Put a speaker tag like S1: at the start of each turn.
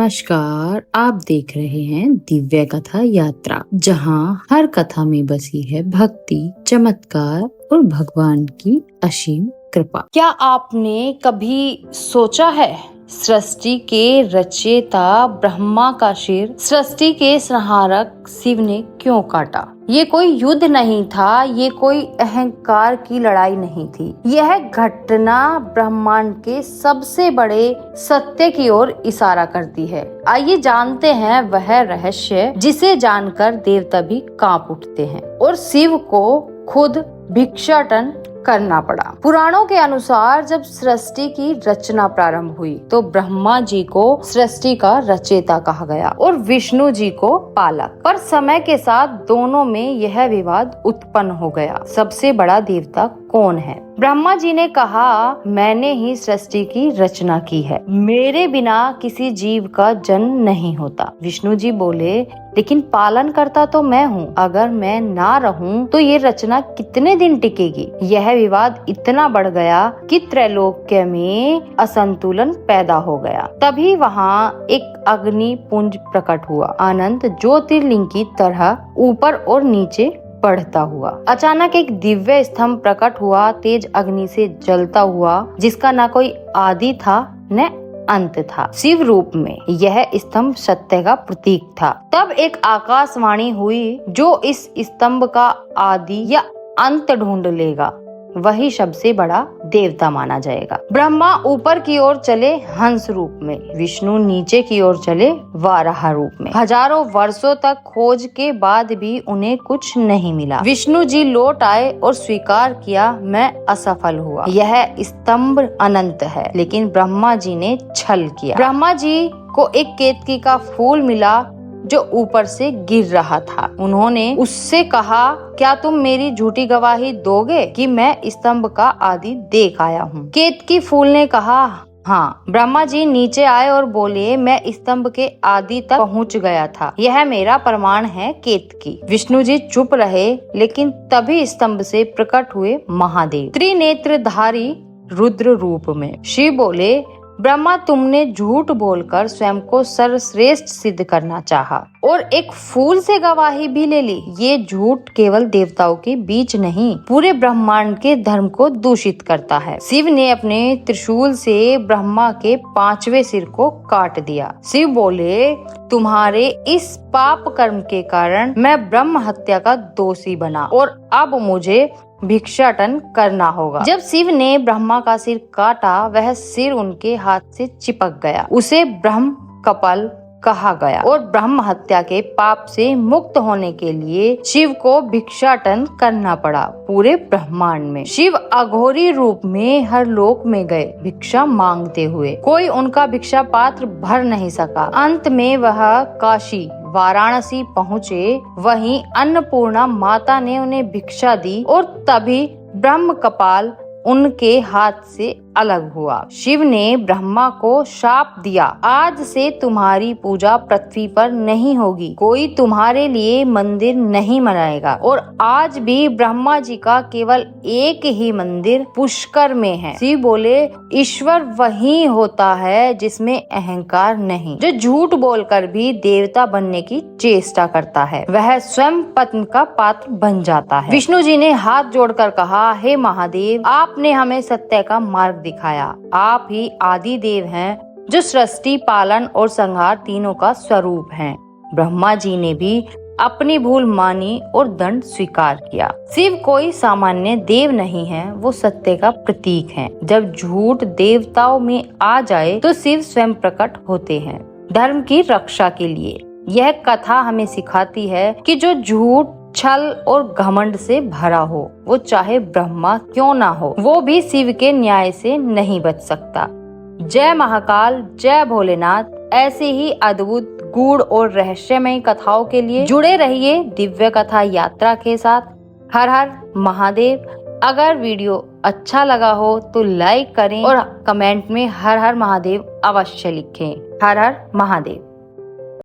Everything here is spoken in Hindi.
S1: नमस्कार, आप देख रहे हैं दिव्य कथा यात्रा, जहां हर कथा में बसी है भक्ति, चमत्कार और भगवान की असीम कृपा।
S2: क्या आपने कभी सोचा है, सृष्टि के रचयिता ब्रह्मा का सिर सृष्टि के संहारक शिव ने क्यों काटा? ये कोई युद्ध नहीं था, ये कोई अहंकार की लड़ाई नहीं थी। यह घटना ब्रह्मांड के सबसे बड़े सत्य की ओर इशारा करती है। आइए जानते हैं वह रहस्य जिसे जानकर देवता भी कांप उठते हैं और शिव को खुद भिक्षाटन करना पड़ा। पुराणों के अनुसार जब सृष्टि की रचना प्रारंभ हुई तो ब्रह्मा जी को सृष्टि का रचयिता कहा गया और विष्णु जी को पालक। पर समय के साथ दोनों में यह विवाद उत्पन्न हो गया, सबसे बड़ा देवता कौन है? ब्रह्मा जी ने कहा, मैंने ही सृष्टि की रचना की है, मेरे बिना किसी जीव का जन्म नहीं होता। विष्णु जी बोले, लेकिन पालन करता तो मैं हूँ, अगर मैं ना रहूं तो ये रचना कितने दिन टिकेगी? यह विवाद इतना बढ़ गया कि त्रैलोक्य में असंतुलन पैदा हो गया। तभी वहाँ एक अग्नि पुंज प्रकट हुआ, अनंत ज्योतिर्लिंग की तरह ऊपर और नीचे बढ़ता हुआ। अचानक एक दिव्य स्तंभ प्रकट हुआ, तेज अग्नि से जलता हुआ, जिसका ना कोई आदि था न अंत था। शिव रूप में यह स्तंभ सत्य का प्रतीक था। तब एक आकाशवाणी हुई, जो इस स्तंभ का आदि या अंत ढूंढ लेगा वही सबसे बड़ा देवता माना जाएगा। ब्रह्मा ऊपर की ओर चले हंस रूप में, विष्णु नीचे की ओर चले वाराह रूप में। हजारों वर्षों तक खोज के बाद भी उन्हें कुछ नहीं मिला। विष्णु जी लौट आए और स्वीकार किया, मैं असफल हुआ, यह स्तंभ अनंत है। लेकिन ब्रह्मा जी ने छल किया। ब्रह्मा जी को एक केतकी का फूल मिला जो ऊपर से गिर रहा था। उन्होंने उससे कहा, क्या तुम मेरी झूठी गवाही दोगे कि मैं स्तंभ का आदि देख आया हूँ? केतकी फूल ने कहा, हाँ। ब्रह्मा जी नीचे आए और बोले, मैं स्तंभ के आदि तक पहुँच गया था, यह मेरा प्रमाण है केतकी। विष्णु जी चुप रहे, लेकिन तभी स्तंभ से प्रकट हुए महादेव त्रिनेत्रधारी रुद्र रूप में। शिव बोले, ब्रह्मा, तुमने झूठ बोलकर स्वयं को सर्वश्रेष्ठ सिद्ध करना चाहा और एक फूल से गवाही भी ले ली। ये झूठ केवल देवताओं के बीच नहीं, पूरे ब्रह्मांड के धर्म को दूषित करता है। शिव ने अपने त्रिशूल से ब्रह्मा के 5वें सिर को काट दिया। शिव बोले, तुम्हारे इस पाप कर्म के कारण मैं ब्रह्म हत्या का दोषी बना और अब मुझे भिक्षाटन करना होगा। जब शिव ने ब्रह्मा का सिर काटा, वह सिर उनके हाथ से चिपक गया। उसे ब्रह्म कपाल कहा गया और ब्रह्म हत्या के पाप से मुक्त होने के लिए शिव को भिक्षाटन करना पड़ा पूरे ब्रह्मांड में। शिव अघोरी रूप में हर लोक में गए भिक्षा मांगते हुए, कोई उनका भिक्षा पात्र भर नहीं सका। अंत में वह काशी वाराणसी पहुँचे, वहीं अन्नपूर्णा माता ने उन्हें भिक्षा दी और तभी ब्रह्म कपाल उनके हाथ से अलग हुआ। शिव ने ब्रह्मा को शाप दिया, आज से तुम्हारी पूजा पृथ्वी पर नहीं होगी, कोई तुम्हारे लिए मंदिर नहीं बनाएगा। और आज भी ब्रह्मा जी का केवल एक ही मंदिर पुष्कर में है। शिव बोले, ईश्वर वही होता है जिसमें अहंकार नहीं, जो झूठ बोलकर भी देवता बनने की चेष्टा करता है, वह स्वयं पतन का पात्र बन जाता है। विष्णु जी ने हाथ जोड़कर कहा, हे महादेव, आपने हमें सत्य का मार्ग दिखाया, आप ही आदि देव हैं जो सृष्टि, पालन और संहार तीनों का स्वरूप हैं। ब्रह्मा जी ने भी अपनी भूल मानी और दंड स्वीकार किया। शिव कोई सामान्य देव नहीं है, वो सत्य का प्रतीक हैं। जब झूठ देवताओं में आ जाए तो शिव स्वयं प्रकट होते हैं धर्म की रक्षा के लिए। यह कथा हमें सिखाती है कि जो झूठ, छल और घमंड से भरा हो, वो चाहे ब्रह्मा क्यों ना हो, वो भी शिव के न्याय से नहीं बच सकता। जय महाकाल, जय भोलेनाथ। ऐसे ही अद्भुत, गूढ़ और रहस्यमय कथाओं के लिए जुड़े रहिए दिव्य कथा यात्रा के साथ। हर हर महादेव। अगर वीडियो अच्छा लगा हो तो लाइक करें और कमेंट में हर हर महादेव अवश्य लिखें। हर हर महादेव।